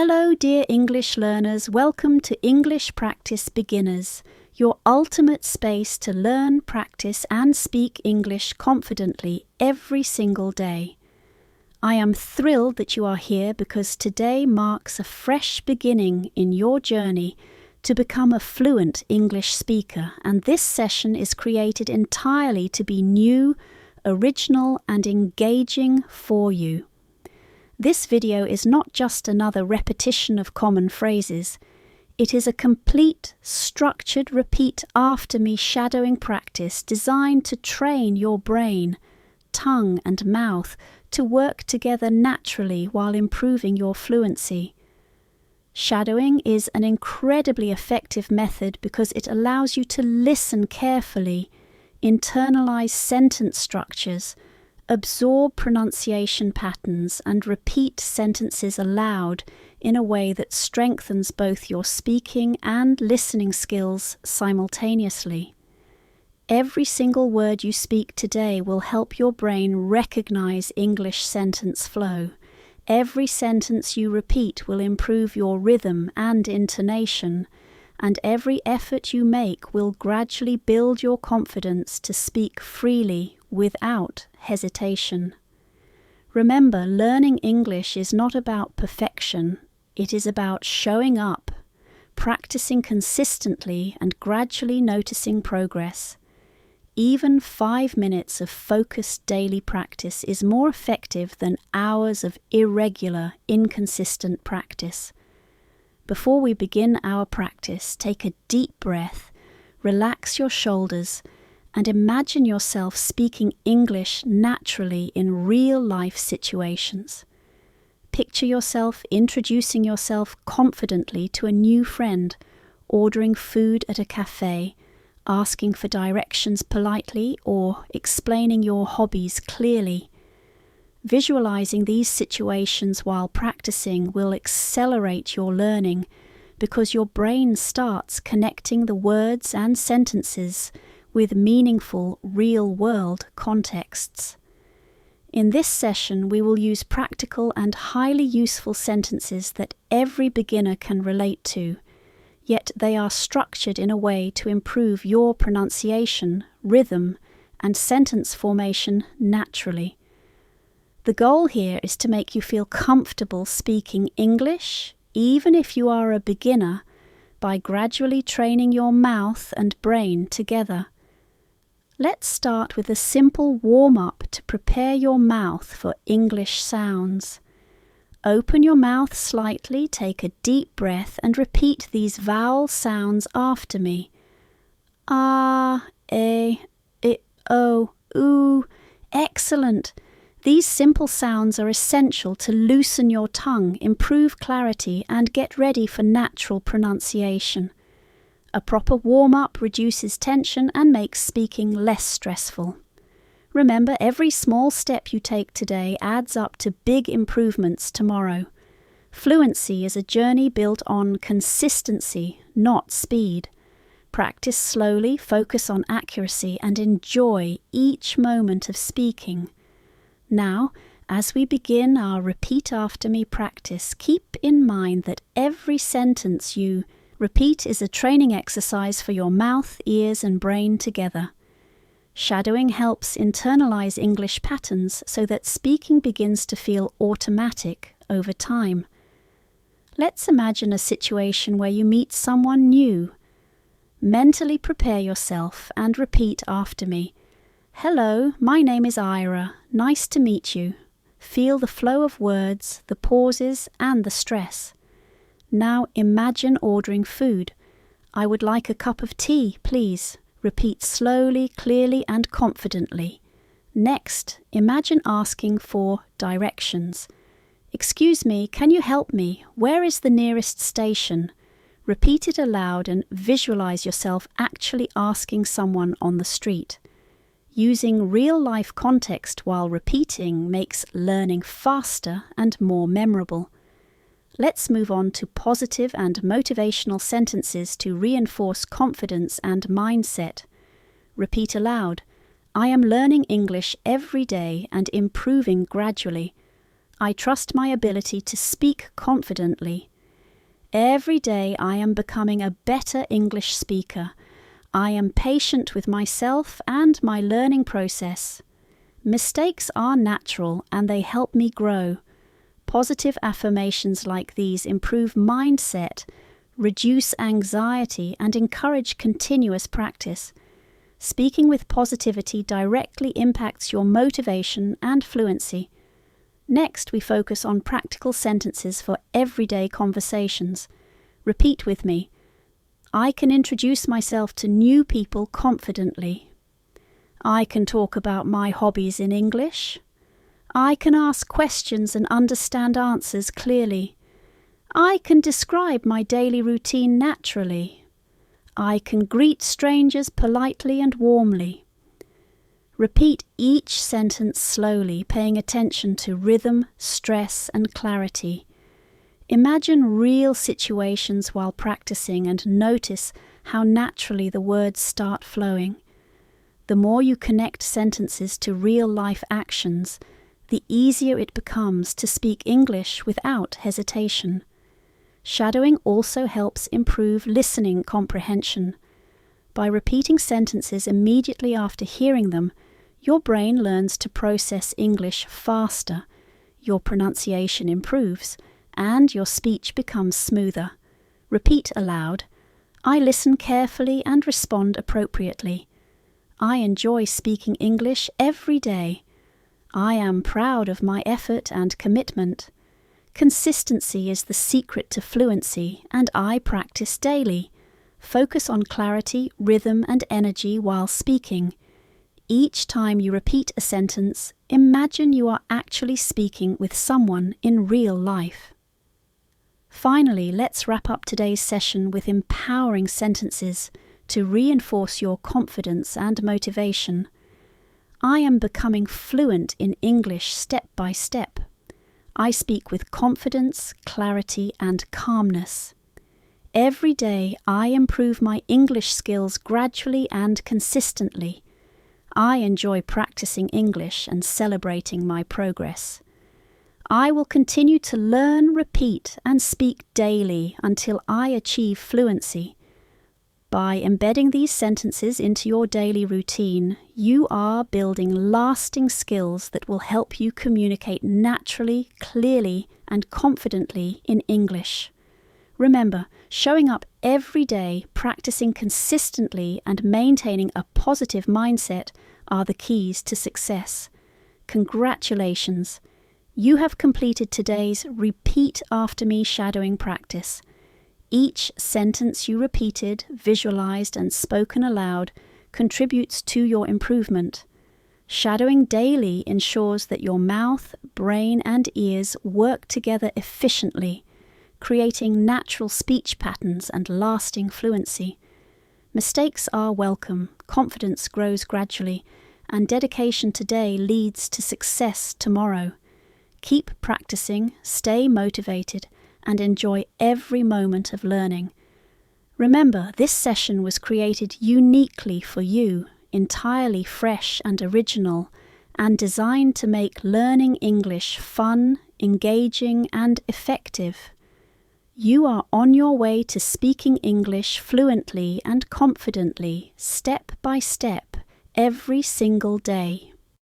Hello, dear English learners. Welcome to English Practice Beginners, your ultimate space to learn, practice, and speak English confidently every single day. I am thrilled that you are here because today marks a fresh beginning in your journey to become a fluent English speaker, and this session is created entirely to be new, original, and engaging for you. This video is not just another repetition of common phrases. It is a complete, structured repeat after me shadowing practice designed to train your brain, tongue, and mouth to work together naturally while improving your fluency. Shadowing is an incredibly effective method because it allows you to listen carefully, internalize sentence structures, absorb pronunciation patterns, and repeat sentences aloud in a way that strengthens both your speaking and listening skills simultaneously. Every single word you speak today will help your brain recognize English sentence flow. Every sentence you repeat will improve your rhythm and intonation, and every effort you make will gradually build your confidence to speak freely without hesitation. Remember, learning English is not about perfection. It is about showing up, practicing consistently, and gradually noticing progress. Even 5 minutes of focused daily practice is more effective than hours of irregular, inconsistent practice. Before we begin our practice, take a deep breath, relax your shoulders, and imagine yourself speaking English naturally in real-life situations. Picture yourself introducing yourself confidently to a new friend, ordering food at a cafe, asking for directions politely, or explaining your hobbies clearly. Visualizing these situations while practicing will accelerate your learning because your brain starts connecting the words and sentences with meaningful, real-world contexts. In this session, we will use practical and highly useful sentences that every beginner can relate to, yet they are structured in a way to improve your pronunciation, rhythm, and sentence formation naturally. The goal here is to make you feel comfortable speaking English, even if you are a beginner, by gradually training your mouth and brain together. Let's start with a simple warm-up to prepare your mouth for English sounds. Open your mouth slightly, take a deep breath, and repeat these vowel sounds after me. Ah, I, o, oo. Excellent! These simple sounds are essential to loosen your tongue, improve clarity, and get ready for natural pronunciation. A proper warm-up reduces tension and makes speaking less stressful. Remember, every small step you take today adds up to big improvements tomorrow. Fluency is a journey built on consistency, not speed. Practice slowly, focus on accuracy, and enjoy each moment of speaking. Now, as we begin our repeat after me practice, keep in mind that every sentence you repeat is a training exercise for your mouth, ears, and brain together. Shadowing helps internalize English patterns so that speaking begins to feel automatic over time. Let's imagine a situation where you meet someone new. Mentally prepare yourself and repeat after me. Hello, my name is Ira. Nice to meet you. Feel the flow of words, the pauses, and the stress. Now imagine ordering food. I would like a cup of tea, please. Repeat slowly, clearly, and confidently. Next, imagine asking for directions. Excuse me, can you help me? Where is the nearest station? Repeat it aloud and visualize yourself actually asking someone on the street. Using real-life context while repeating makes learning faster and more memorable. Let's move on to positive and motivational sentences to reinforce confidence and mindset. Repeat aloud. I am learning English every day and improving gradually. I trust my ability to speak confidently. Every day I am becoming a better English speaker. I am patient with myself and my learning process. Mistakes are natural and they help me grow. Positive affirmations like these improve mindset, reduce anxiety, and encourage continuous practice. Speaking with positivity directly impacts your motivation and fluency. Next, we focus on practical sentences for everyday conversations. Repeat with me. I can introduce myself to new people confidently. I can talk about my hobbies in English. I can ask questions and understand answers clearly. I can describe my daily routine naturally. I can greet strangers politely and warmly. Repeat each sentence slowly, paying attention to rhythm, stress, and clarity. Imagine real situations while practicing and notice how naturally the words start flowing. The more you connect sentences to real-life actions, the easier it becomes to speak English without hesitation. Shadowing also helps improve listening comprehension. By repeating sentences immediately after hearing them, your brain learns to process English faster, your pronunciation improves, and your speech becomes smoother. Repeat aloud. I listen carefully and respond appropriately. I enjoy speaking English every day. I am proud of my effort and commitment. Consistency is the secret to fluency, and I practice daily. Focus on clarity, rhythm, and energy while speaking. Each time you repeat a sentence, imagine you are actually speaking with someone in real life. Finally, let's wrap up today's session with empowering sentences to reinforce your confidence and motivation. I am becoming fluent in English step by step. I speak with confidence, clarity, and calmness. Every day I improve my English skills gradually and consistently. I enjoy practicing English and celebrating my progress. I will continue to learn, repeat, and speak daily until I achieve fluency. By embedding these sentences into your daily routine, you are building lasting skills that will help you communicate naturally, clearly, and confidently in English. Remember, showing up every day, practicing consistently, and maintaining a positive mindset are the keys to success. Congratulations! You have completed today's Repeat After Me shadowing practice. Each sentence you repeated, visualized, and spoken aloud contributes to your improvement. Shadowing daily ensures that your mouth, brain, and ears work together efficiently, creating natural speech patterns and lasting fluency. Mistakes are welcome, confidence grows gradually, and dedication today leads to success tomorrow. Keep practicing, stay motivated, and enjoy every moment of learning. Remember, this session was created uniquely for you, entirely fresh and original, and designed to make learning English fun, engaging, and effective. You are on your way to speaking English fluently and confidently, step by step, every single day.